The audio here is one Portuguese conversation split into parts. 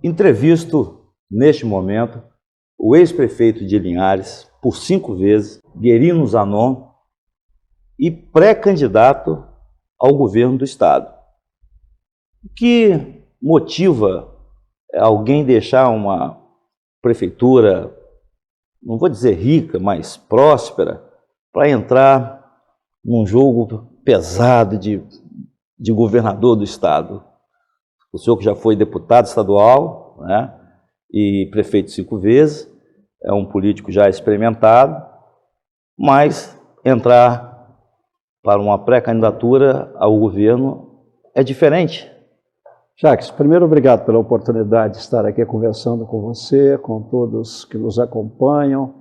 Entrevisto, neste momento, o ex-prefeito de Linhares, por 5 vezes, Guerino Zanon, e pré-candidato ao governo do Estado. O que motiva alguém deixar uma prefeitura, não vou dizer rica, mas próspera, para entrar num jogo pesado de governador do Estado? O senhor que já foi deputado estadual, né, e prefeito 5 vezes, é um político já experimentado, mas entrar para uma pré-candidatura ao governo é diferente. Jacques, primeiro, obrigado pela oportunidade de estar aqui conversando com você, com todos que nos acompanham.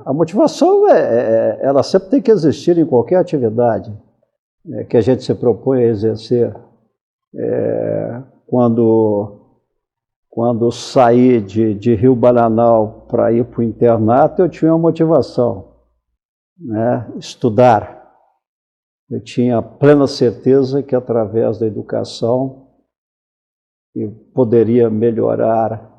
A motivação, ela sempre tem que existir em qualquer atividade que a gente se propõe a exercer. Quando saí de Rio Bananal para ir para o internato, eu tinha uma motivação, né? Estudar. Eu tinha plena certeza que através da educação eu poderia melhorar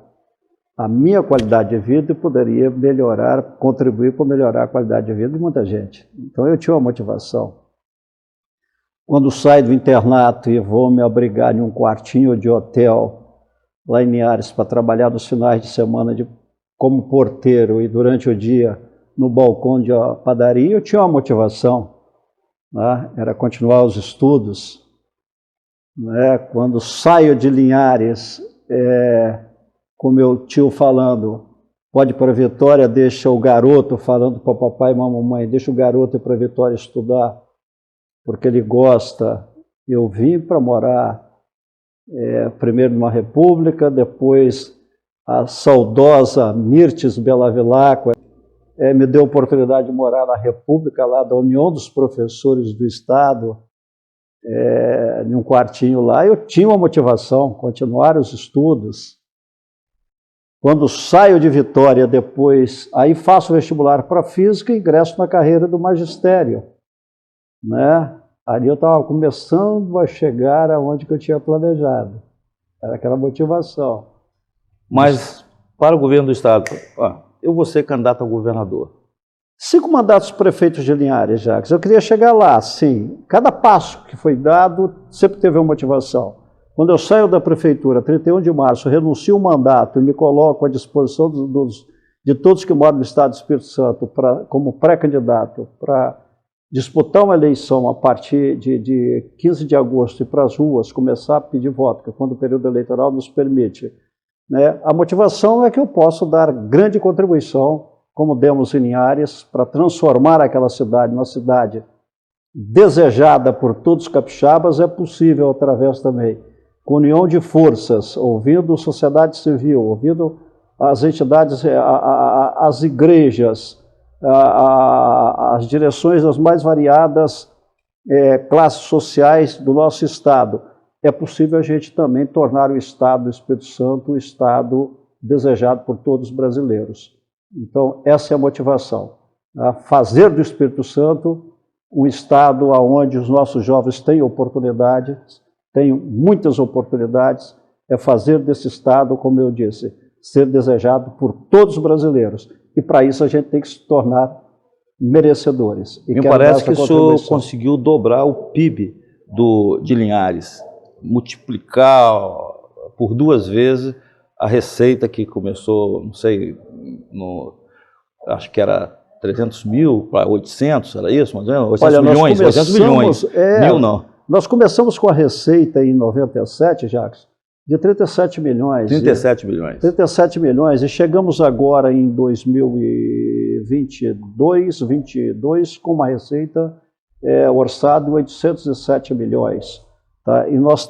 a minha qualidade de vida e poderia melhorar, contribuir para melhorar a qualidade de vida de muita gente. Então eu tinha uma motivação. Quando saio do internato e vou me abrigar em um quartinho de hotel lá em Linhares para trabalhar nos finais de semana como porteiro e durante o dia no balcão de padaria, eu tinha uma motivação, né? Era continuar os estudos, né? Quando saio de Linhares, com meu tio falando, pode ir para Vitória, deixa o garoto, falando para o papai e mamãe, deixa o garoto ir para Vitória estudar, porque ele gosta. Eu vim para morar primeiro numa república, depois a saudosa Mirtes Belavillacqua me deu a oportunidade de morar na república lá da União dos Professores do Estado, em um quartinho lá. Eu tinha uma motivação, continuar os estudos. Quando saio de Vitória depois, aí faço vestibular para Física e ingresso na carreira do magistério, né? Ali eu estava começando a chegar aonde que eu tinha planejado. Era aquela motivação. Mas para o governo do Estado, eu vou ser candidato a governador. 5 mandatos prefeitos de Linhares, Jacques. Eu queria chegar lá, sim. Cada passo que foi dado sempre teve uma motivação. Quando eu saio da prefeitura, 31 de março, renuncio o mandato e me coloco à disposição de todos que moram no Estado do Espírito Santo como pré-candidato para disputar uma eleição a partir de 15 de agosto e para as ruas começar a pedir voto, que é quando o período eleitoral nos permite, né? A motivação é que eu posso dar grande contribuição, como demos em Linhares, para transformar aquela cidade numa cidade desejada por todos os capixabas. É possível através também, com união de forças, ouvindo sociedade civil, ouvindo as entidades, as igrejas, as direções das mais variadas classes sociais do nosso Estado. É possível a gente também tornar o Estado do Espírito Santo um Estado desejado por todos os brasileiros. Então, essa é a motivação. Fazer do Espírito Santo um Estado onde os nossos jovens têm oportunidades, têm muitas oportunidades, é fazer desse Estado, como eu disse, ser desejado por todos os brasileiros. E para isso a gente tem que se tornar merecedores. Me parece que o senhor conseguiu dobrar o PIB de Linhares, multiplicar por 2 vezes a receita que começou, não sei, acho que era 300 mil para 800, era isso? 800 Olha, milhões, 800 milhões, mil não. Nós começamos com a receita em 97, Jacques, de 37 milhões. 37 milhões. 37 milhões, e chegamos agora em 2022 com uma receita orçada de 807 milhões. Tá? E nós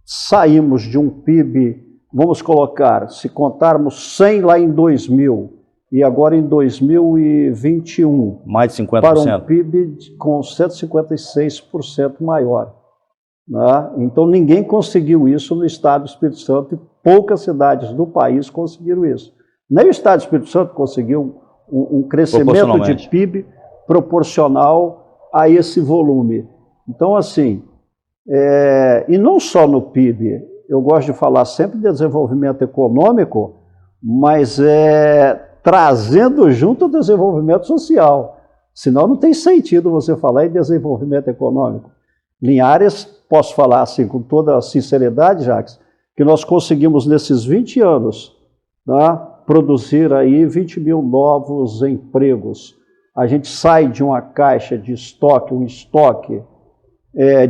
saímos de um PIB, vamos colocar, se contarmos 100 lá em 2000, e agora em 2021, mais de 50%. Para um PIB com 156% maior. Né? Então ninguém conseguiu isso no Estado do Espírito Santo, e poucas cidades do país conseguiram isso. Nem o Estado do Espírito Santo conseguiu um crescimento de PIB proporcional a esse volume. Então, assim, e não só no PIB, eu gosto de falar sempre de desenvolvimento econômico, mas trazendo junto o desenvolvimento social. Senão não tem sentido você falar em desenvolvimento econômico. Linhares, posso falar assim com toda a sinceridade, Jacques, que nós conseguimos nesses 20 anos, tá, produzir aí 20 mil novos empregos. A gente sai de uma caixa de estoque, um estoque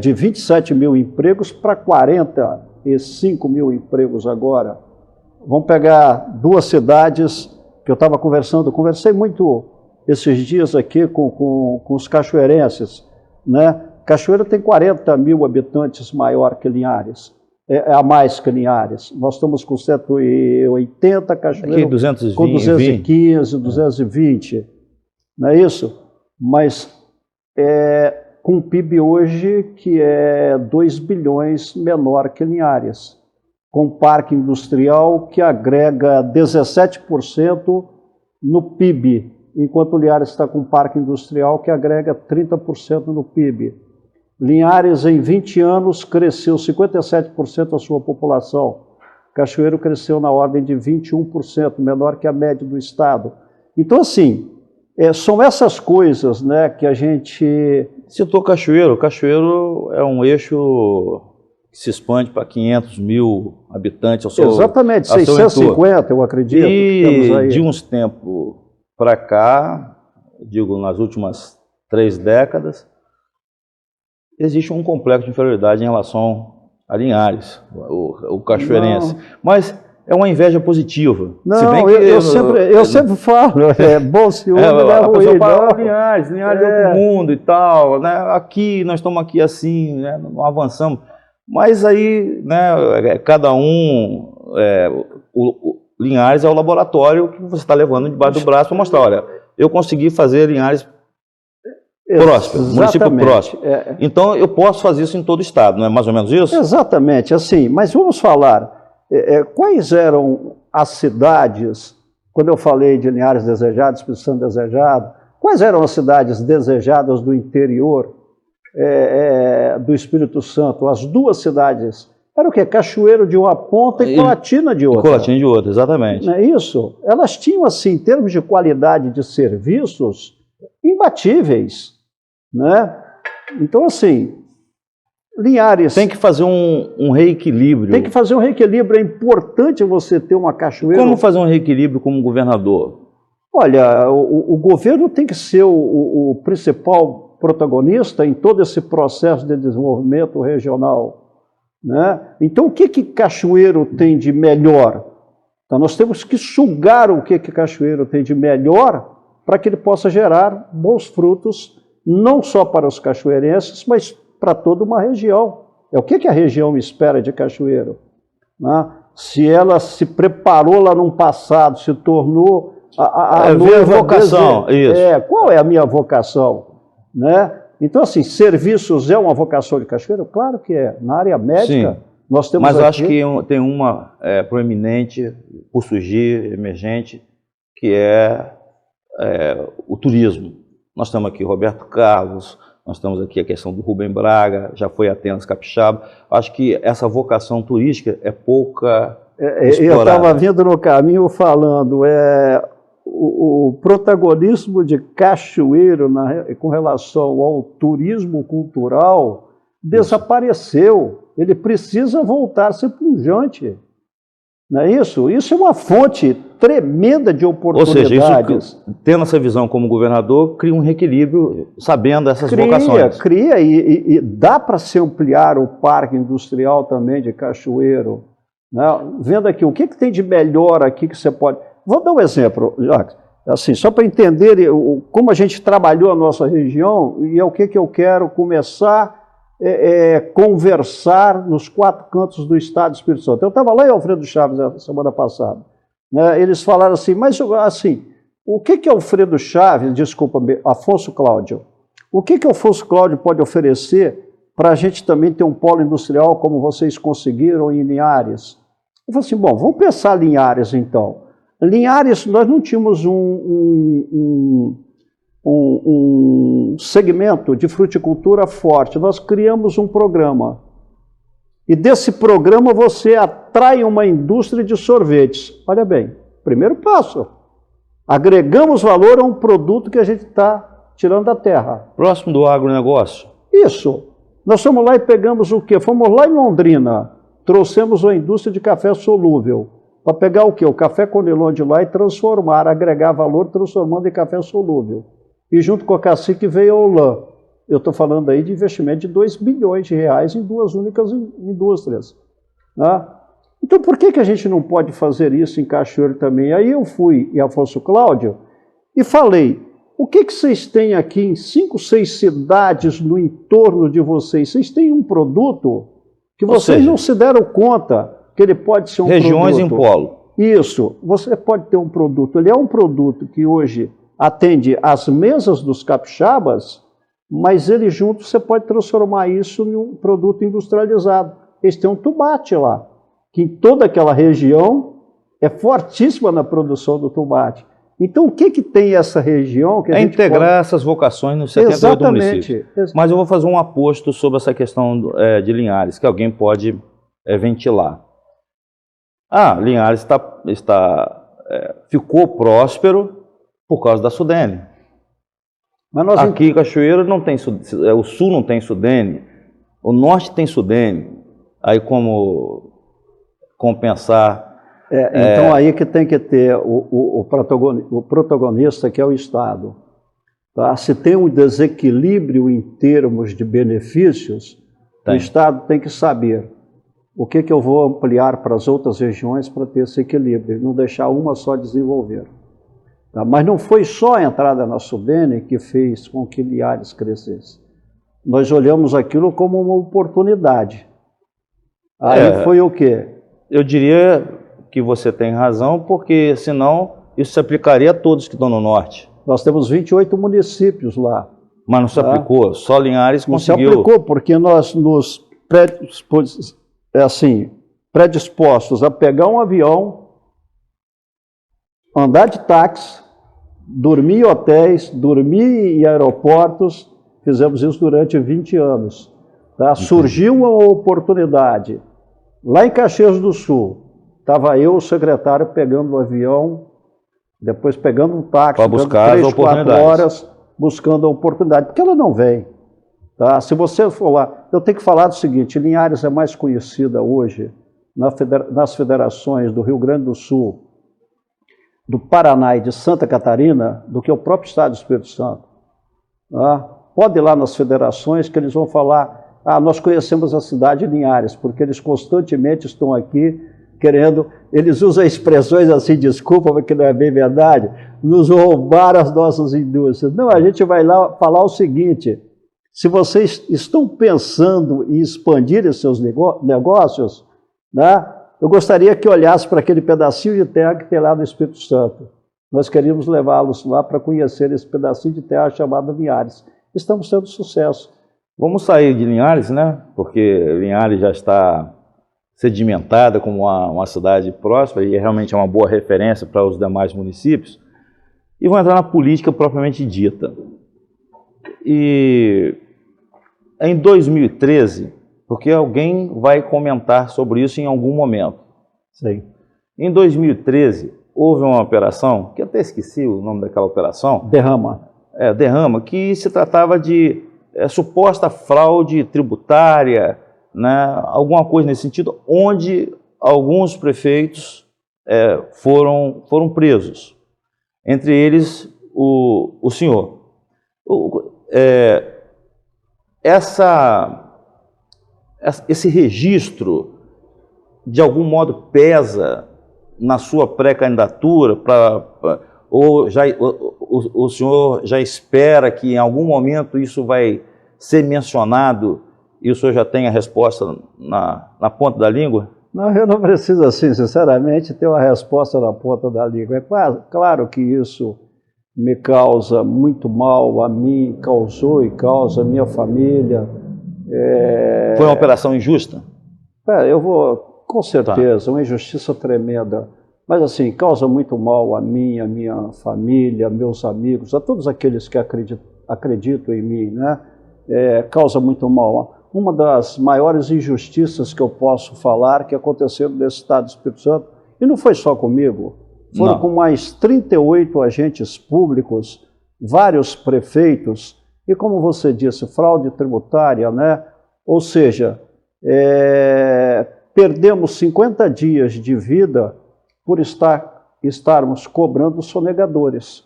de 27 mil empregos para 45 mil empregos agora. Vamos pegar duas cidades que eu estava conversei muito esses dias aqui com os cachoeirenses, né? Cachoeira tem 40 mil habitantes maior que Linhares, a mais que Linhares. Nós estamos com 180, Cachoeira aqui 220, com 215, 220, não é isso? Mas com um PIB hoje que é 2 bilhões menor que Linhares, com um parque industrial que agrega 17% no PIB, enquanto Linhares está com um parque industrial que agrega 30% no PIB. Linhares, em 20 anos, cresceu 57% a sua população. Cachoeiro cresceu na ordem de 21%, menor que a média do estado. Então, assim, são essas coisas, né, que a gente... Citou Cachoeiro. Cachoeiro é um eixo que se expande para 500 mil habitantes ao seu Exatamente, 650, eu acredito. E que temos aí. De uns tempos para cá, digo, nas últimas 3 décadas, existe um complexo de inferioridade em relação a Linhares, o cachoeirense. Não. Mas é uma inveja positiva. Não, se bem que eu sempre falo, é bom ciúme, não é a ruim, pessoa fala, não. Linhares é outro mundo e tal, né? Aqui, nós estamos aqui assim, né? Não avançamos. Mas aí, né, cada um, o Linhares é o laboratório que você está levando debaixo do braço para mostrar, olha, eu consegui fazer Linhares próspero, município próspero. Então, eu posso fazer isso em todo o estado, não é mais ou menos isso? Exatamente, assim, mas vamos falar, quais eram as cidades, quando eu falei de Linhares desejado, Espírito Santo desejado, quais eram as cidades desejadas do interior do Espírito Santo? As duas cidades, era o quê? Cachoeiro de uma ponta e Colatina de outra. Colatina de outra, exatamente. Não é isso? Elas tinham, assim, em termos de qualidade de serviços, imbatíveis, né? Então, assim, Linhares... Tem que fazer um reequilíbrio. Tem que fazer um reequilíbrio, é importante você ter uma cachoeira... Como fazer um reequilíbrio como governador? Olha, o governo tem que ser o principal protagonista em todo esse processo de desenvolvimento regional, né? Então, o que Cachoeiro tem de melhor? Então, nós temos que sugar o que Cachoeiro tem de melhor para que ele possa gerar bons frutos, não só para os cachoeirenses, mas para toda uma região. O que a região espera de Cachoeiro, né? Se ela se preparou lá no passado, se tornou a minha vocação, isso. Qual é a minha vocação, né? Então, assim, serviços é uma vocação de Cachoeiro? Claro que é. Na área médica, sim, nós temos. Mas eu acho que tem uma proeminente, por surgir, emergente, que é o turismo. Nós temos aqui Roberto Carlos, nós temos aqui a questão do Rubem Braga, já foi Atenas Capixaba. Acho que essa vocação turística é pouca explorada. Eu estava vindo no caminho falando, o protagonismo de Cachoeiro com relação ao turismo cultural desapareceu. Ele precisa voltar a ser pujante. Não é isso? Isso é uma fonte tremenda de oportunidades. Ou seja, isso, tendo essa visão como governador, cria um reequilíbrio, sabendo essas vocações. Cria, e dá para se ampliar o parque industrial também de Cachoeiro, né? Vendo aqui, o que tem de melhor aqui que você pode... Vou dar um exemplo, Jacques, assim, só para entender como a gente trabalhou a nossa região, e é o que eu quero começar conversar nos 4 cantos do estado do Espírito Santo. Eu estava lá em Alfredo Chaves a semana passada, né? Eles falaram assim, mas assim, o que Alfredo Chaves, Afonso Cláudio, o que Afonso Cláudio pode oferecer para a gente também ter um polo industrial como vocês conseguiram em Linhares? Eu falei assim, bom, vamos pensar Linhares então. Linhares, nós não tínhamos um segmento de fruticultura forte. Nós criamos um programa E desse programa você atrai uma indústria de sorvetes. Olha bem, primeiro passo. Agregamos valor a um produto que a gente está tirando da terra. Próximo do agronegócio. Isso. Nós fomos lá e pegamos o quê? Fomos lá em Londrina, trouxemos uma indústria de café solúvel, para pegar o quê? O café Conilon de lá e transformar, agregar valor, transformando em café solúvel. E junto com a Cacique veio a Olan. Eu estou falando aí de investimento de 2 bilhões de reais em 2 únicas indústrias. Né? Então, por que a gente não pode fazer isso em Cachoeiro também? Aí eu fui em Afonso Cláudio e falei, o que vocês têm aqui em 5, 6 cidades no entorno de vocês? Vocês têm um produto que vocês não se deram conta que ele pode ser um produto. Regiões em polo. Isso, você pode ter um produto. Ele é um produto que hoje atende às mesas dos capixabas, mas ele junto você pode transformar isso em um produto industrializado. Eles têm um tomate lá, que em toda aquela região é fortíssima na produção do tomate. Então, o que tem essa região? Que a gente integrar pode... essas vocações nos 78 municípios. Mas eu vou fazer um aposto sobre essa questão de Linhares, que alguém pode ventilar. Linhares ficou próspero por causa da Sudene. Mas nós... Aqui em Cachoeiro não tem, o sul não tem Sudene, o norte tem Sudene. Aí como compensar... Então aí que tem que ter o protagonista, que é o Estado. Tá? Se tem um desequilíbrio em termos de benefícios, o Estado tem que saber o que eu vou ampliar para as outras regiões para ter esse equilíbrio, não deixar uma só desenvolver. Tá? Mas não foi só a entrada na Sudene que fez com que Linhares crescesse. Nós olhamos aquilo como uma oportunidade. Aí foi o quê? Eu diria que você tem razão, porque senão isso se aplicaria a todos que estão no norte. Nós temos 28 municípios lá. Mas não se aplicou, só Linhares conseguiu. Não se aplicou, porque nós nos predispostos a pegar um avião, andar de táxi, dormir em hotéis, dormir em aeroportos, fizemos isso durante 20 anos. Tá? Surgiu uma oportunidade. Lá em Caxias do Sul, estava eu, o secretário, pegando o avião, depois pegando um táxi, para buscar 3, 4 horas, buscando a oportunidade, porque ela não vem. Tá? Se você for lá, eu tenho que falar do seguinte, Linhares é mais conhecida hoje nas federações do Rio Grande do Sul, do Paraná e de Santa Catarina, do que o próprio estado do Espírito Santo. Tá? Pode ir lá nas federações que eles vão falar, nós conhecemos a cidade de Linhares, porque eles constantemente estão aqui querendo, eles usam expressões assim, desculpa, porque não é bem verdade, nos roubaram as nossas indústrias. Não, a gente vai lá falar o seguinte, se vocês estão pensando em expandir os seus negócios, né, eu gostaria que olhasse para aquele pedacinho de terra que tem lá no Espírito Santo. Nós queríamos levá-los lá para conhecer esse pedacinho de terra chamado Linhares. Estamos tendo sucesso. Vamos sair de Linhares, né? Porque Linhares já está sedimentada como uma cidade próspera e realmente é uma boa referência para os demais municípios. E vou entrar na política propriamente dita. E em 2013, porque alguém vai comentar sobre isso em algum momento. Sim. Em 2013, houve uma operação, que eu até esqueci o nome daquela operação. Derrama. Derrama, que se tratava de suposta fraude tributária, né, alguma coisa nesse sentido, onde alguns prefeitos foram presos. Entre eles, o senhor. Esse registro, de algum modo, pesa na sua pré-candidatura, ou o senhor já espera que em algum momento isso vai ser mencionado e o senhor já tem a resposta na ponta da língua? Não, eu não preciso, assim, sinceramente, ter uma resposta na ponta da língua. É claro que isso me causa muito mal, a mim causou e causa a minha família. Foi uma operação injusta? Eu vou, com certeza, uma injustiça tremenda. Mas, assim, causa muito mal a mim, a minha família, meus amigos, a todos aqueles que acreditam em mim, né? Causa muito mal. uma das maiores injustiças que eu posso falar que aconteceram nesse estado do Espírito Santo, e não foi só comigo, foram com mais 38 agentes públicos, vários prefeitos, e como você disse, fraude tributária, né? Ou seja, perdemos 50 dias de vida por estarmos cobrando sonegadores.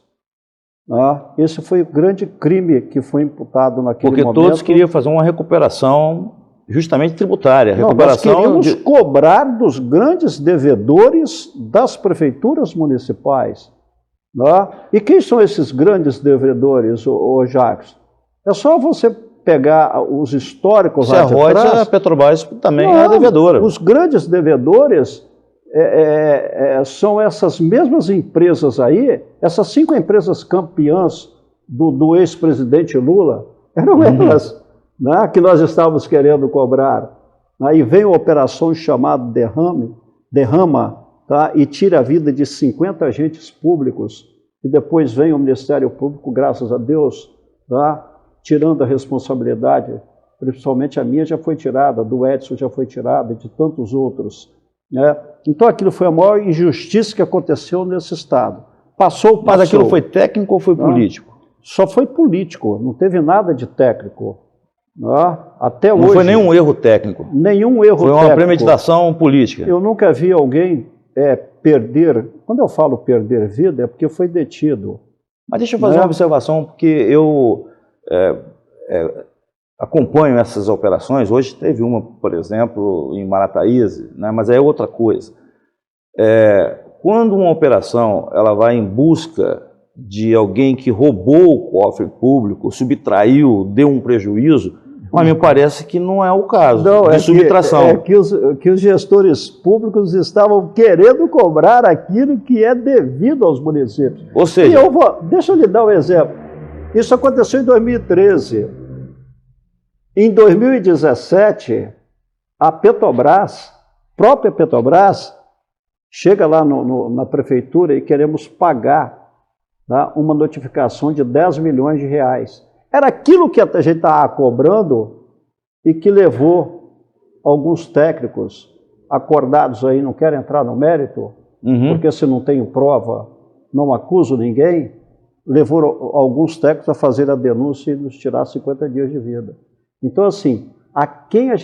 Esse foi o grande crime que foi imputado naquele momento. Porque todos queriam fazer uma recuperação justamente tributária. Nós queríamos cobrar dos grandes devedores das prefeituras municipais. E quem são esses grandes devedores, ô Jacques? É só você pegar os históricos lá de trás. A Petrobras também é devedora. Os grandes devedores são essas mesmas empresas aí, essas 5 empresas campeãs do ex-presidente Lula, eram elas, né, que nós estávamos querendo cobrar. Aí vem a operação chamada Derrama, tá, e tira a vida de 50 agentes públicos, e depois vem o Ministério Público, graças a Deus, tá, tirando a responsabilidade, principalmente a minha já foi tirada, do Edson já foi tirada, e de tantos outros. Né? Então aquilo foi a maior injustiça que aconteceu nesse estado. Passou. Mas aquilo foi técnico ou foi político? Só foi político, não teve nada de técnico. Até hoje. Não foi nenhum erro técnico? Nenhum erro técnico. Foi uma premeditação política? Eu nunca vi alguém perder, quando eu falo perder vida, é porque foi detido. Mas deixa eu fazer uma observação, porque eu acompanho essas operações. Hoje teve uma, por exemplo, em Marataízes, né, mas é outra coisa. Quando uma operação ela vai em busca de alguém que roubou o cofre público, subtraiu, deu um prejuízo, mas me parece que não é o caso de subtração. Que os gestores públicos estavam querendo cobrar aquilo que é devido aos municípios. Ou seja... Deixa eu lhe dar um exemplo. Isso aconteceu em 2013. Em 2017, a Petrobras, própria Petrobras, chega lá na prefeitura e queremos pagar, tá, uma notificação de 10 milhões de reais. Era aquilo que a gente estava cobrando e que levou alguns técnicos acordados aí, não quero entrar no mérito, porque se não tenho prova, não acuso ninguém, levou alguns técnicos a fazer a denúncia e nos tirar 50 dias de vida. Então, assim, quem a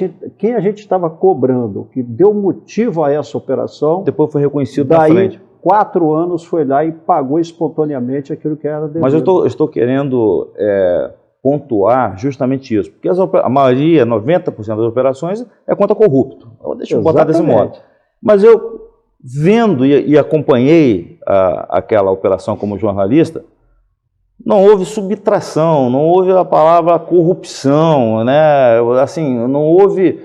gente estava cobrando, que deu motivo a essa operação... Depois foi reconhecido na frente. 4 anos foi lá e pagou espontaneamente aquilo que era devido. Mas eu estou querendo pontuar justamente isso, porque a maioria, 90% das operações, é contra corrupto. Deixa eu botar desse modo. Mas eu, vendo e acompanhei aquela operação como jornalista, não houve subtração, não houve a palavra corrupção, né? Assim, não houve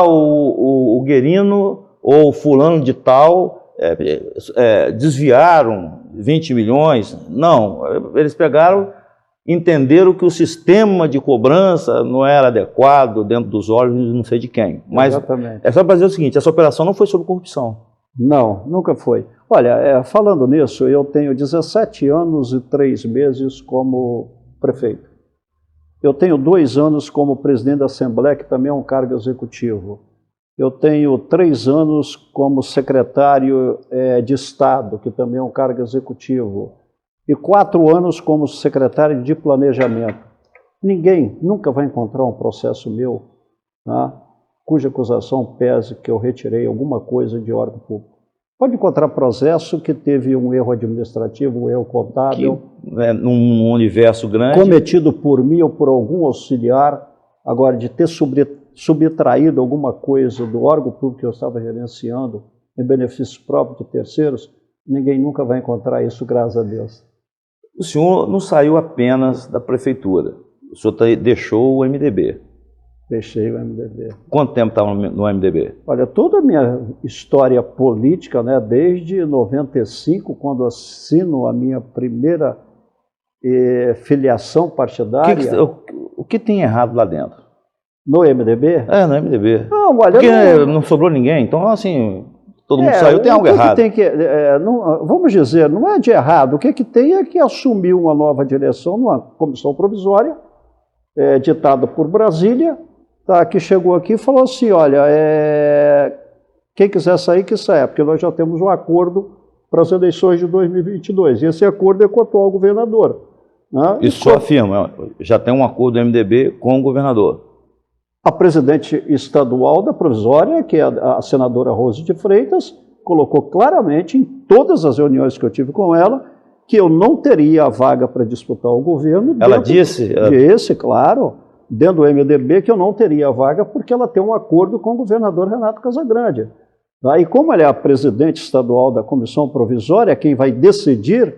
o Guerino ou fulano de tal desviaram 20 milhões. Não, eles pegaram, entenderam que o sistema de cobrança não era adequado dentro dos olhos de não sei de quem. Mas é só para dizer o seguinte, essa operação não foi sobre corrupção. Não, nunca foi. Olha, falando nisso, eu tenho 17 anos e 3 meses como prefeito. Eu tenho 2 anos como presidente da Assembleia, que também é um cargo executivo. Eu tenho 3 anos como secretário de Estado, que também é um cargo executivo. E 4 anos como secretário de Planejamento. Ninguém nunca vai encontrar um processo meu, tá, cuja acusação pese que eu retirei alguma coisa de órgão público. Pode encontrar processo que teve um erro administrativo, um erro contábil. Num universo grande. Cometido por mim ou por algum auxiliar. Agora, de ter subtraído alguma coisa do órgão público que eu estava gerenciando em benefício próprio de terceiros, ninguém nunca vai encontrar isso, graças a Deus. O senhor não saiu apenas da prefeitura. O senhor deixou o MDB. Deixei o MDB. Quanto tempo estava no MDB? Olha, toda a minha história política, né, desde 95, quando assino a minha primeira filiação partidária... O que tem errado lá dentro? No MDB? No MDB. Não, olha... Porque não sobrou ninguém, então assim... Todo mundo saiu, tem algo errado. Vamos dizer, não é de errado. O que tem é que assumir uma nova direção numa comissão provisória, ditada por Brasília, Tá, que chegou aqui e falou assim, olha, quem quiser sair, que saia, porque nós já temos um acordo para as eleições de 2022. E esse acordo é com o atual governador. Né? Isso só afirma, já tem um acordo do MDB com o governador. A presidente estadual da provisória, que é a senadora Rose de Freitas, colocou claramente em todas as reuniões que eu tive com ela que eu não teria a vaga para disputar o governo. Ela disse? Disse, claro, dentro do MDB, que eu não teria a vaga porque ela tem um acordo com o governador Renato Casagrande. E como ela é a presidente estadual da comissão provisória, quem vai decidir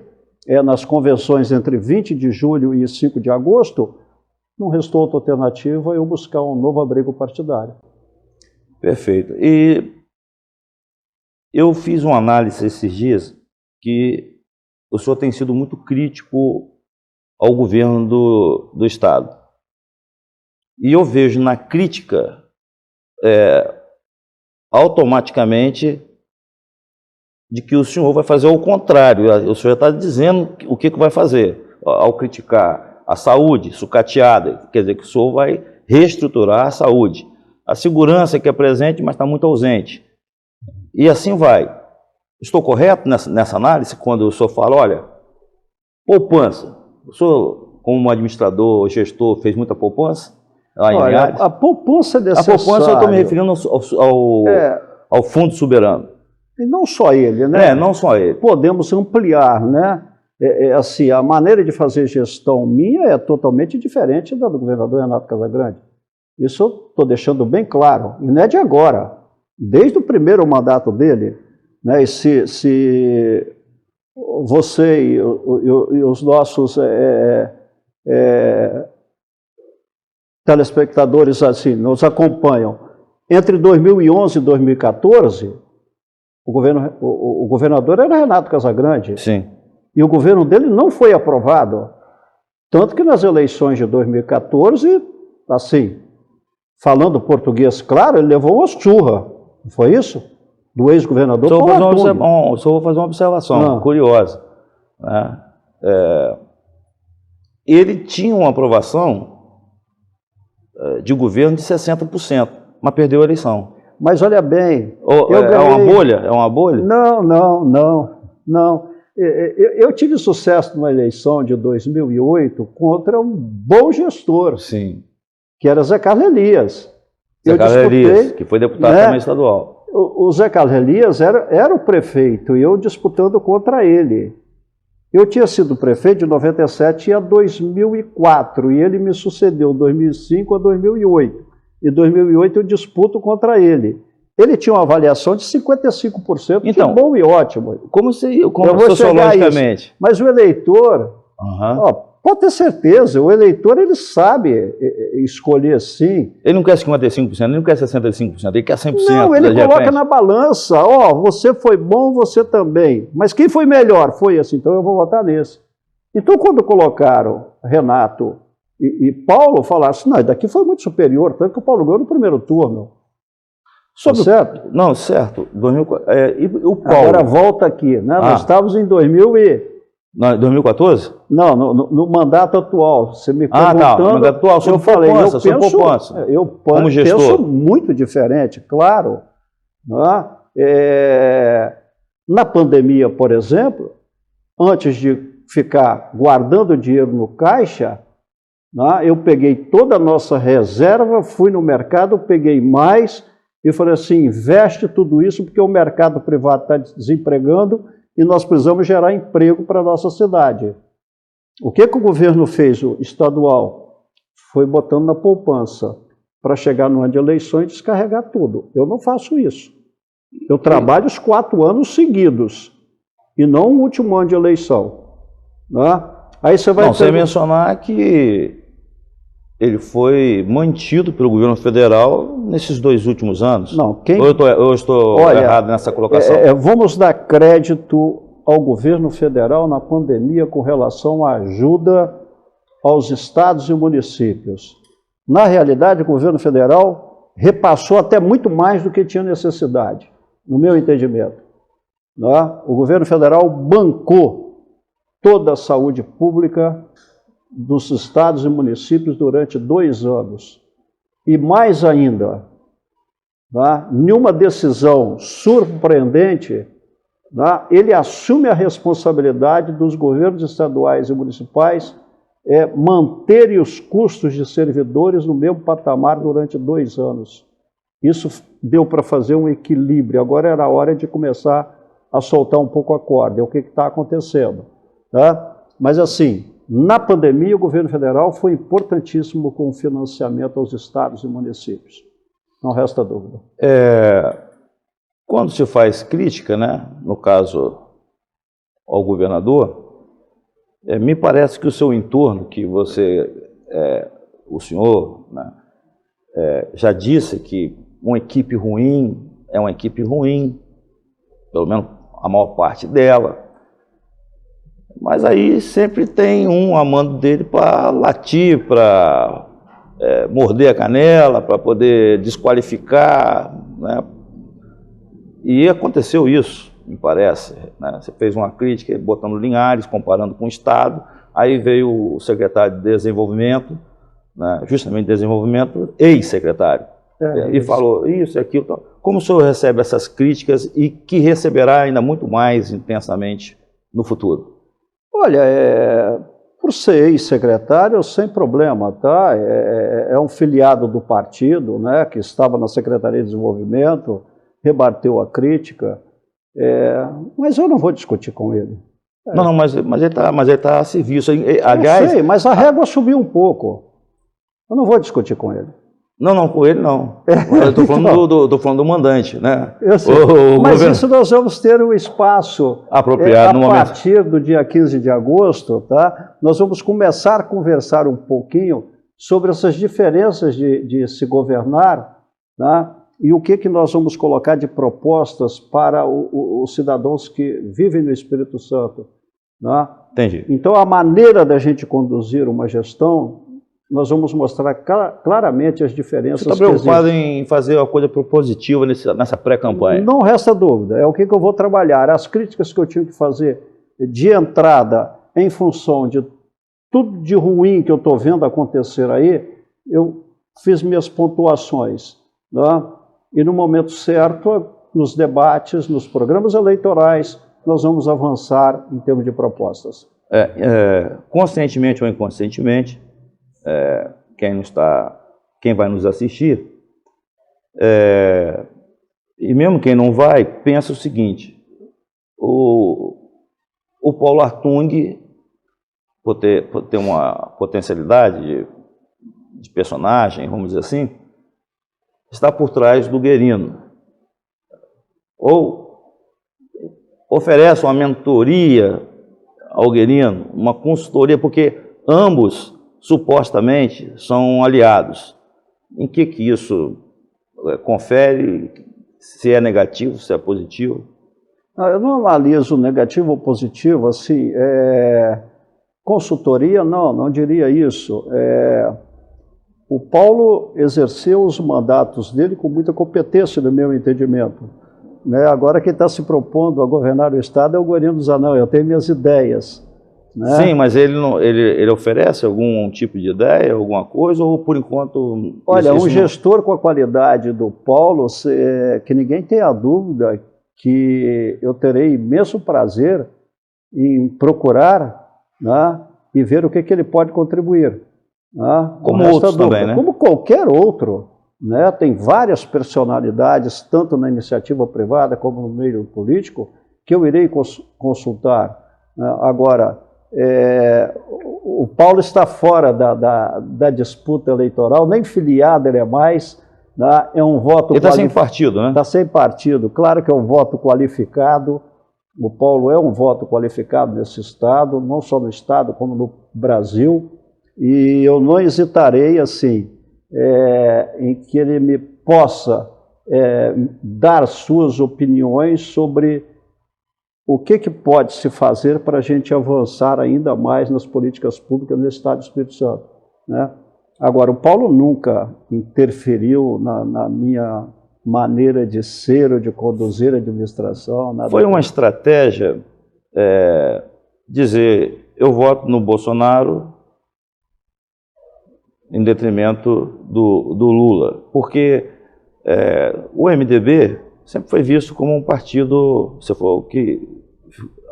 nas convenções entre 20 de julho e 5 de agosto, não restou outra alternativa eu buscar um novo abrigo partidário. Perfeito. E eu fiz uma análise esses dias que o senhor tem sido muito crítico ao governo do Estado. E eu vejo na crítica, automaticamente, de que o senhor vai fazer o contrário. O senhor já está dizendo o que vai fazer ao criticar a saúde sucateada. Quer dizer que o senhor vai reestruturar a saúde. A segurança que é presente, mas está muito ausente. E assim vai. Estou correto nessa análise quando o senhor fala, olha, poupança. O senhor, como administrador, gestor, fez muita poupança? Olha, a poupança é necessária. A poupança eu estou me referindo ao Fundo Soberano. E não só ele, né? Não só ele. Podemos ampliar, né? Assim, a maneira de fazer gestão minha é totalmente diferente da do governador Renato Casagrande. Isso eu estou deixando bem claro. E não é de agora. Desde o primeiro mandato dele, né? E se você e os nossos telespectadores assim, nos acompanham, entre 2011 e 2014, o governador era Renato Casagrande. Sim. E o governo dele não foi aprovado. Tanto que nas eleições de 2014, assim, falando português claro, ele levou uma surra. Não foi isso? Do ex-governador Paulo Artung. Só vou fazer uma observação curiosa. Né? Ele tinha uma aprovação de governo de 60%, mas perdeu a eleição. Mas olha bem... uma bolha? É uma bolha? Não. Eu tive sucesso numa eleição de 2008 contra um bom gestor. Sim. Que era Zé Carlos Elias. Zé Carlos Elias, que foi deputado também estadual. O Zé Carlos Elias era o prefeito e eu disputando contra ele. Eu tinha sido prefeito de 97 a 2004 e ele me sucedeu de 2005 a 2008. Em 2008 eu disputo contra ele. Ele tinha uma avaliação de 55%, então, que bom e ótimo. Como sociologicamente? Mas o eleitor, pode ter certeza, o eleitor ele sabe escolher sim. Ele não quer 55%, ele não quer 65%, ele quer 100%. Não, ele coloca na balança, você foi bom, você também. Mas quem foi melhor? Foi assim, então eu vou votar nesse. Então quando colocaram Renato e Paulo, falaram assim, não, daqui foi muito superior, tanto que o Paulo ganhou no primeiro turno. Certo? Não, certo. E o Paulo? Agora volta aqui, né? Nós estávamos em 2014? Não, no mandato atual. Você me perguntando, no mandato atual, eu falei, eu penso muito diferente, claro. Né? Na pandemia, por exemplo, antes de ficar guardando dinheiro no caixa, eu peguei toda a nossa reserva, fui no mercado, peguei mais e falei assim, investe tudo isso porque o mercado privado está desempregando e nós precisamos gerar emprego para a nossa cidade. O que o governo fez, o estadual? Foi botando na poupança para chegar no ano de eleições e descarregar tudo. Eu não faço isso. Eu trabalho os 4 anos seguidos e não o último ano de eleição. Né? Aí você vai... Você mencionar que ele foi mantido pelo governo federal nesses 2 últimos anos. Não, eu estou errado nessa colocação? Vamos dar crédito ao governo federal na pandemia com relação à ajuda aos estados e municípios. Na realidade, o governo federal repassou até muito mais do que tinha necessidade, no meu entendimento. Né? O governo federal bancou toda a saúde pública dos estados e municípios durante 2 anos. E mais ainda, tá? Nenhuma decisão surpreendente, tá? Ele assume a responsabilidade dos governos estaduais e municipais manterem os custos de servidores no mesmo patamar durante 2 anos. Isso deu para fazer um equilíbrio. Agora era a hora de começar a soltar um pouco a corda. É o que está acontecendo. Tá? Mas assim, na pandemia o governo federal foi importantíssimo com o financiamento aos estados e municípios. Não resta dúvida. Quando se faz crítica, né, no caso ao governador, me parece que o seu entorno, que você, o senhor, né, já disse que uma equipe ruim é uma equipe ruim, pelo menos a maior parte dela, mas aí sempre tem um amando dele para latir, para morder a canela, para poder desqualificar, né? E aconteceu isso, me parece, né? Você fez uma crítica botando Linhares, comparando com o Estado, aí veio o secretário de Desenvolvimento, né? Justamente Desenvolvimento, ex-secretário, e falou isso e aquilo. Tal. Como o senhor recebe essas críticas e que receberá ainda muito mais intensamente no futuro? Olha, por ser ex-secretário, sem problema, tá? É um filiado do partido, né, que estava na Secretaria de Desenvolvimento, rebateu a crítica, mas eu não vou discutir com ele. Não, mas ele está a serviço. Eu sei, mas a régua subiu um pouco. Eu não vou discutir com ele. Não, com ele não. Eu estou falando do mandante, né? Eu sei. Mas governo... isso nós vamos ter um espaço apropriado no momento. A partir do dia 15 de agosto, tá? Nós vamos começar a conversar um pouquinho sobre essas diferenças de se governar, tá? E o que nós vamos colocar de propostas para os cidadãos que vivem no Espírito Santo. Tá? Entendi. Então, a maneira da gente conduzir uma gestão, nós vamos mostrar claramente as diferenças. Você está preocupado em fazer uma coisa propositiva nessa pré-campanha? Não resta dúvida. É o que eu vou trabalhar. As críticas que eu tinha que fazer de entrada, em função de tudo de ruim que eu estou vendo acontecer aí, eu fiz minhas pontuações. Tá? E no momento certo, nos debates, nos programas eleitorais, nós vamos avançar em termos de propostas. Conscientemente ou inconscientemente, quem vai nos assistir, e mesmo quem não vai, pensa o seguinte: o Paulo Artung, por ter uma potencialidade de personagem, vamos dizer assim, está por trás do Guerino, ou oferece uma mentoria ao Guerino, uma consultoria, porque ambos supostamente são aliados. Em que isso confere, se é negativo, se é positivo? Eu não analiso negativo ou positivo, assim, consultoria, não diria isso. O Paulo exerceu os mandatos dele com muita competência, no meu entendimento. Né? Agora quem está se propondo a governar o Estado é o Guerino dos Anão, eu tenho minhas ideias. Né? Sim, mas ele oferece algum tipo de ideia, alguma coisa, ou por enquanto... Olha, um gestor com a qualidade do Paulo, que ninguém tenha dúvida que eu terei imenso prazer em procurar, né, e ver o que ele pode contribuir. Né? Como outros também, né? Como qualquer outro. Né? Tem várias personalidades, tanto na iniciativa privada como no meio político, que eu irei consultar. Né? Agora, o Paulo está fora da disputa eleitoral, nem filiado ele é mais, né? É um voto... Ele está sem partido, né? Está sem partido. Claro que é um voto qualificado. O Paulo é um voto qualificado nesse Estado, não só no Estado, como no Brasil. E eu não hesitarei, assim, em que ele me possa dar suas opiniões sobre o que pode se fazer para a gente avançar ainda mais nas políticas públicas no Estado do Espírito Santo. Né? Agora, o Paulo nunca interferiu na minha maneira de ser ou de conduzir a administração. Nada. Foi uma estratégia dizer, eu voto no Bolsonaro em detrimento do Lula, porque o MDB sempre foi visto como um partido, se for que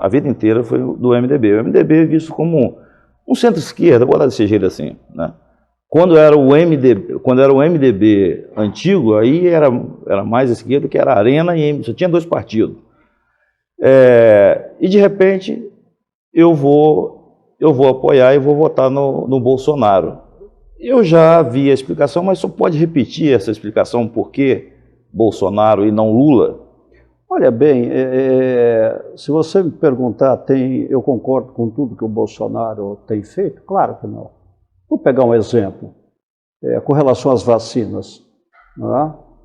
a vida inteira foi do MDB. O MDB é visto como um centro-esquerda, vou dar desse jeito assim, né? Quando era o MDB antigo, aí era mais esquerda, que era Arena e MDB, só tinha dois partidos. E de repente eu vou apoiar e vou votar no Bolsonaro. Eu já vi a explicação, mas só pode repetir essa explicação por que Bolsonaro e não Lula? Olha bem, se você me perguntar, eu concordo com tudo que o Bolsonaro tem feito? Claro que não. Vou pegar um exemplo, com relação às vacinas.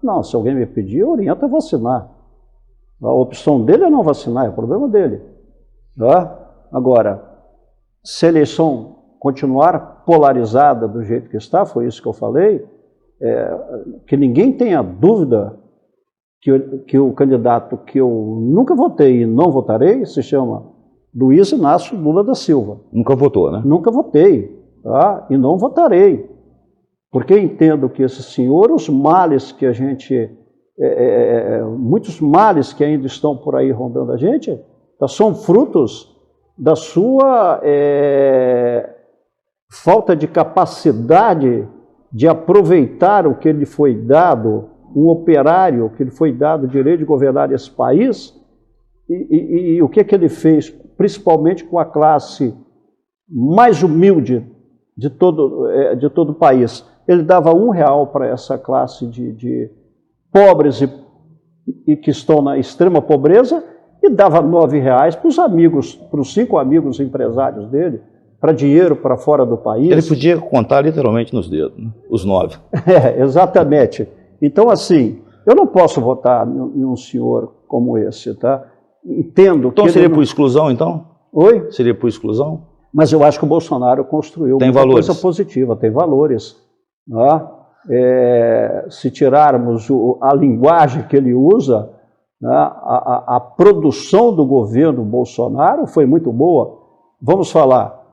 Não, se alguém me pedir, eu oriento a vacinar. A opção dele é não vacinar, é o problema dele. Agora, se a eleição continuar polarizada do jeito que está, foi isso que eu falei, que ninguém tenha dúvida que o candidato que eu nunca votei e não votarei se chama Luiz Inácio Lula da Silva. Nunca votou, né? Nunca votei, e não votarei. Porque entendo que esse senhor, os males que a gente, muitos males que ainda estão por aí rondando a gente, são frutos da sua falta de capacidade de aproveitar o que lhe foi dado, um operário que lhe foi dado o direito de governar esse país, e o que ele fez, principalmente com a classe mais humilde de todo o país. Ele dava R$1 para essa classe de pobres e que estão na extrema pobreza, e dava R$9 para os amigos, para os 5 amigos empresários dele, para dinheiro para fora do país. Ele podia contar literalmente nos dedos, né? Os 9. Exatamente. Então, assim, eu não posso votar em um senhor como esse, tá? Entendo que... Então seria por exclusão, então? Oi? Seria por exclusão? Mas eu acho que o Bolsonaro construiu muita coisa positiva, tem valores. Se tirarmos a linguagem que ele usa, a produção do governo Bolsonaro foi muito boa. Vamos falar,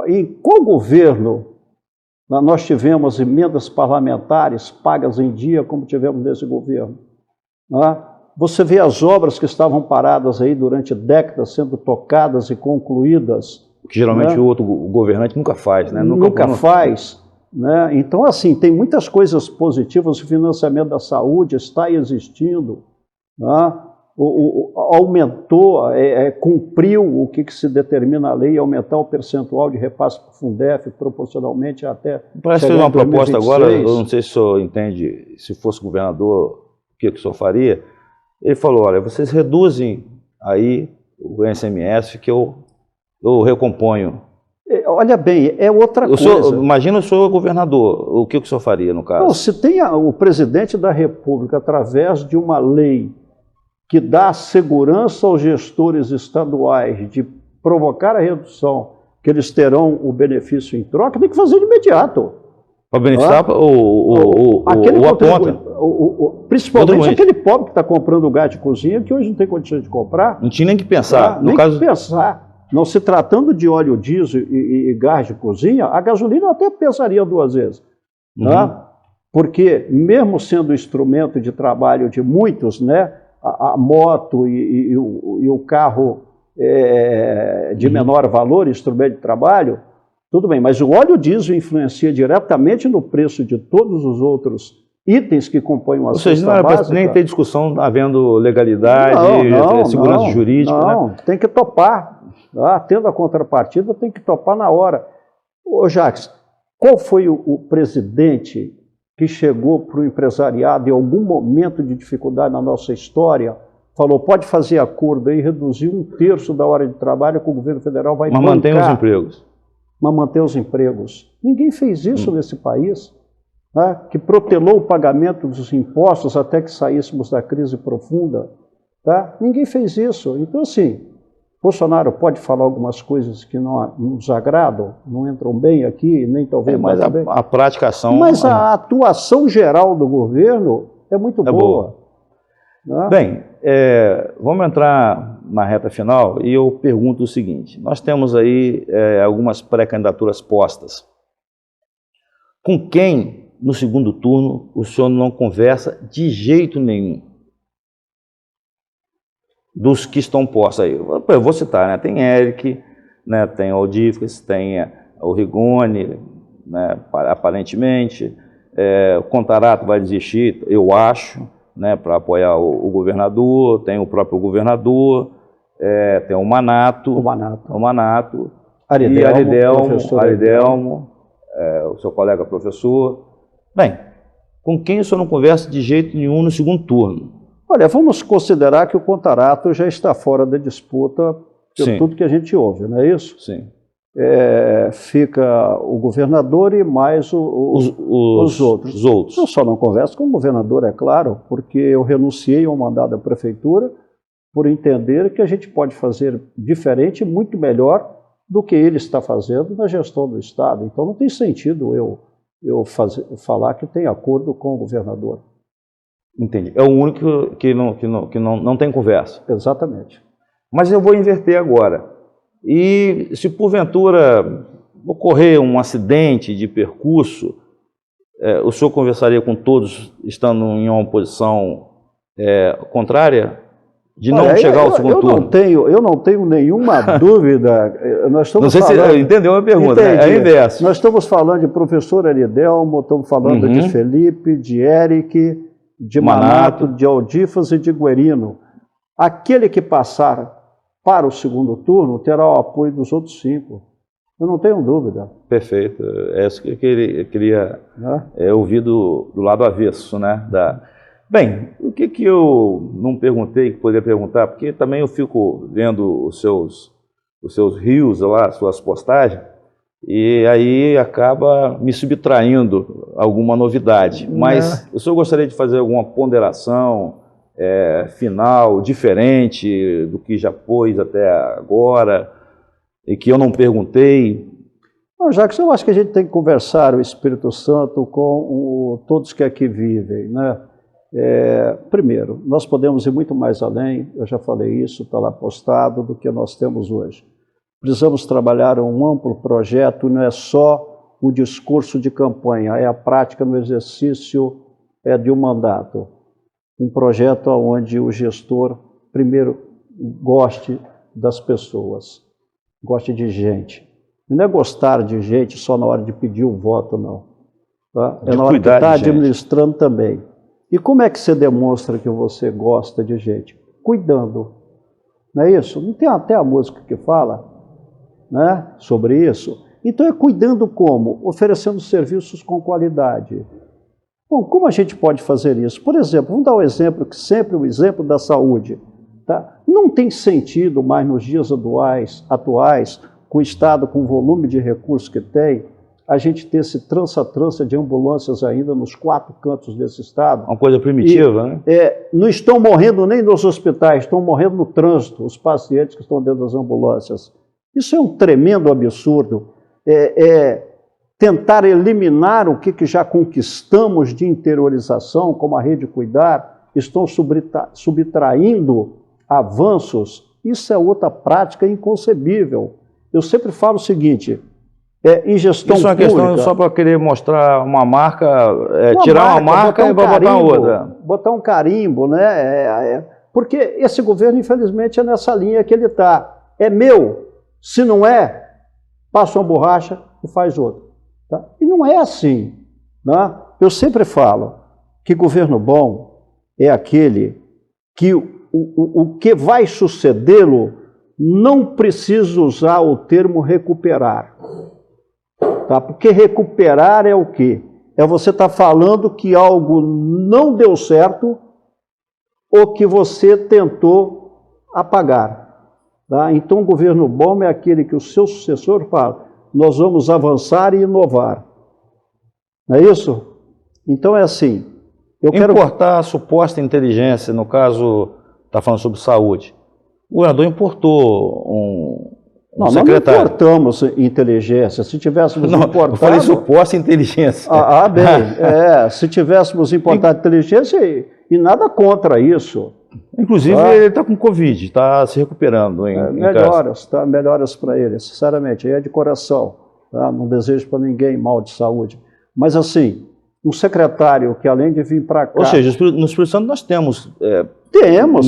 em qual governo nós tivemos emendas parlamentares pagas em dia como tivemos nesse governo? Você vê as obras que estavam paradas aí durante décadas sendo tocadas e concluídas. Que geralmente o outro governante nunca faz, né? Nunca faz. Né? Então, assim, tem muitas coisas positivas. O financiamento da saúde está existindo. Aumentou, cumpriu o que se determina a lei, aumentar o percentual de repasse para o Fundef proporcionalmente até... Parece que fez uma proposta agora, eu não sei se o senhor entende, se fosse governador, o que o senhor faria. Ele falou, olha, vocês reduzem aí o ICMS que eu recomponho. Olha bem, é outra coisa. Imagina o senhor governador, o que o senhor faria no caso? Não, se tem o presidente da República, através de uma lei que dá segurança aos gestores estaduais de provocar a redução, que eles terão o benefício em troca, tem que fazer de imediato. Para beneficiar o aponta. Principalmente aquele pobre que está comprando gás de cozinha, que hoje não tem condição de comprar. Não tinha nem que pensar. Nem que pensar. Não se tratando de óleo diesel e gás de cozinha, a gasolina eu até pensaria 2 vezes. Porque, mesmo sendo instrumento de trabalho de muitos, né, a moto e o carro de menor valor, instrumento de trabalho, tudo bem, mas o óleo diesel influencia diretamente no preço de todos os outros itens que compõem uma cesta básica. Ou seja, não era para nem ter discussão havendo legalidade, segurança jurídica. Não, né? Tem que topar. Tendo a contrapartida, tem que topar na hora. Ô Jacques, qual foi o presidente que chegou para o empresariado em algum momento de dificuldade na nossa história, falou, pode fazer acordo aí, reduzir 1/3 da hora de trabalho que o governo federal vai bancar. Mas mantém os empregos. Mas mantém os empregos. Ninguém fez isso nesse país, né, que protelou o pagamento dos impostos até que saíssemos da crise profunda. Tá? Ninguém fez isso. Então, assim, Bolsonaro pode falar algumas coisas que não nos agradam, não entram bem aqui, nem talvez mais bem. A praticação... Mas a atuação geral do governo é muito boa. Né? Bem, vamos entrar na reta final e eu pergunto o seguinte. Nós temos aí algumas pré-candidaturas postas. Com quem, no segundo turno, o senhor não conversa de jeito nenhum? Dos que estão postos aí. Eu vou citar, né? Tem Eric, né? Tem o Aldífes, tem o Rigoni, né? Aparentemente. O Contarato vai desistir, eu acho, né? Para apoiar o governador. Tem o próprio governador, tem o Manato. O Manato. Aridelmo, o seu colega professor. Bem, com quem o senhor não conversa de jeito nenhum no segundo turno? Olha, vamos considerar que o Contarato já está fora da disputa por tudo que a gente ouve, não é isso? Sim. Fica o governador e mais os outros. Os outros. Eu só não converso com o governador, é claro, porque eu renunciei ao mandato da prefeitura por entender que a gente pode fazer diferente, muito melhor do que ele está fazendo na gestão do Estado. Então não tem sentido eu falar que tem acordo com o governador. Entendi. É o único que não tem conversa. Exatamente. Mas eu vou inverter agora. E se porventura ocorrer um acidente de percurso, o senhor conversaria com todos estando em uma posição contrária? De não chegar ao segundo turno? Eu não tenho nenhuma dúvida. Nós estamos não sei falando, se entendeu a pergunta, né? É inverso. Nós estamos falando de professor Aridelmo, estamos falando de Felipe, de Eric, de Manato, de Aldífas e de Guerino. Aquele que passar para o segundo turno terá o apoio dos outros 5. Eu não tenho dúvida. Perfeito. É isso que eu queria ouvir do lado avesso, né? Bem, o que eu não perguntei, que poderia perguntar, porque também eu fico vendo os seus reels lá, suas postagens, e aí acaba me subtraindo alguma novidade. Mas o senhor gostaria de fazer alguma ponderação final, diferente do que já pôs até agora, e que eu não perguntei? Não, Jacques, eu acho que a gente tem que conversar o Espírito Santo com todos que aqui vivem, né? Primeiro, nós podemos ir muito mais além, eu já falei isso, está lá postado, do que nós temos hoje. Precisamos trabalhar um amplo projeto, não é só o discurso de campanha, é a prática no exercício de um mandato. Um projeto onde o gestor, primeiro, goste das pessoas, goste de gente. Não é gostar de gente só na hora de pedir o voto, não. Tá? É na hora que está administrando também. E como é que você demonstra que você gosta de gente? Cuidando. Não é isso? Não tem até a música que fala, né, sobre isso? Então é cuidando como? Oferecendo serviços com qualidade. Bom, como a gente pode fazer isso? Por exemplo, vamos dar um exemplo, que sempre o exemplo da saúde. Tá? Não tem sentido mais nos dias atuais, com o Estado, com o volume de recursos que tem, a gente ter esse trança-trança de ambulâncias ainda nos 4 cantos desse Estado. Uma coisa primitiva, né? Não estão morrendo nem nos hospitais, estão morrendo no trânsito, os pacientes que estão dentro das ambulâncias. Isso é um tremendo absurdo. Tentar eliminar o que já conquistamos de interiorização, como a Rede Cuidar, estão subtraindo avanços. Isso é outra prática inconcebível. Eu sempre falo o seguinte, em gestão isso é uma pública, questão só para querer mostrar uma marca, tirar uma marca e botar outra. Botar um carimbo, né? Porque esse governo, infelizmente, é nessa linha que ele está. É meu, se não é, passa uma borracha e faz outra. Tá? E não é assim. Né? Eu sempre falo que governo bom é aquele que o que vai sucedê-lo não precisa usar o termo recuperar. Tá? Porque recuperar é o quê? É você estar falando que algo não deu certo ou que você tentou apagar. Tá? Então, o governo bom é aquele que o seu sucessor fala, nós vamos avançar e inovar. Não é isso? Então, é assim. Importar a suposta inteligência, no caso, está falando sobre saúde. O governador importou um secretário. Nós não importamos inteligência. Se tivéssemos importado... Eu falei suposta inteligência. Bem. Se tivéssemos importado inteligência, e nada contra isso. Inclusive, ele está com Covid, está se recuperando. Melhoras para ele, sinceramente. Aí é de coração. Tá? Não desejo para ninguém mal de saúde. Mas assim, um secretário que além de vir para cá... Ou seja, no Espírito Santo nós temos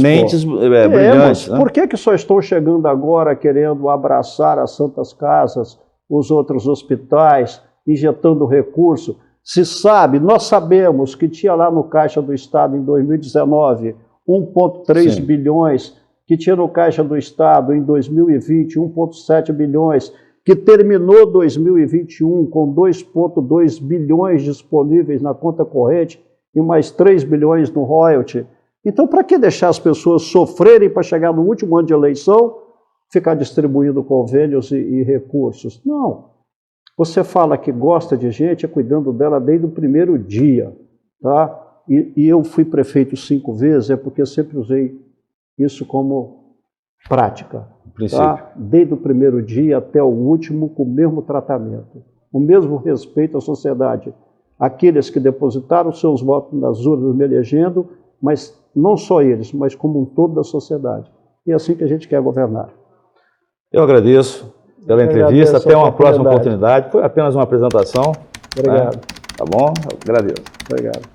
mentes brilhantes. Né? Por que só estão chegando agora querendo abraçar as santas casas, os outros hospitais, injetando recurso? Se sabe, nós sabemos que tinha lá no Caixa do Estado em 2019 1,3 bilhões, que tinha no Caixa do Estado em 2020 1,7 bilhões, que terminou 2021 com 2,2 bilhões disponíveis na conta corrente e mais 3 bilhões no royalty. Então, para que deixar as pessoas sofrerem para chegar no último ano de eleição, ficar distribuindo convênios e recursos? Não. Você fala que gosta de gente, é cuidando dela desde o primeiro dia. Tá? E eu fui prefeito 5 vezes, é porque eu sempre usei isso como prática. Tá? Desde o primeiro dia até o último, com o mesmo tratamento, o mesmo respeito à sociedade. Aqueles que depositaram seus votos nas urnas me elegendo, mas não só eles, mas como um todo da sociedade. E é assim que a gente quer governar. Eu agradeço pela entrevista, até uma próxima oportunidade. Foi apenas uma apresentação. Obrigado. Né? Tá bom? Eu agradeço. Obrigado.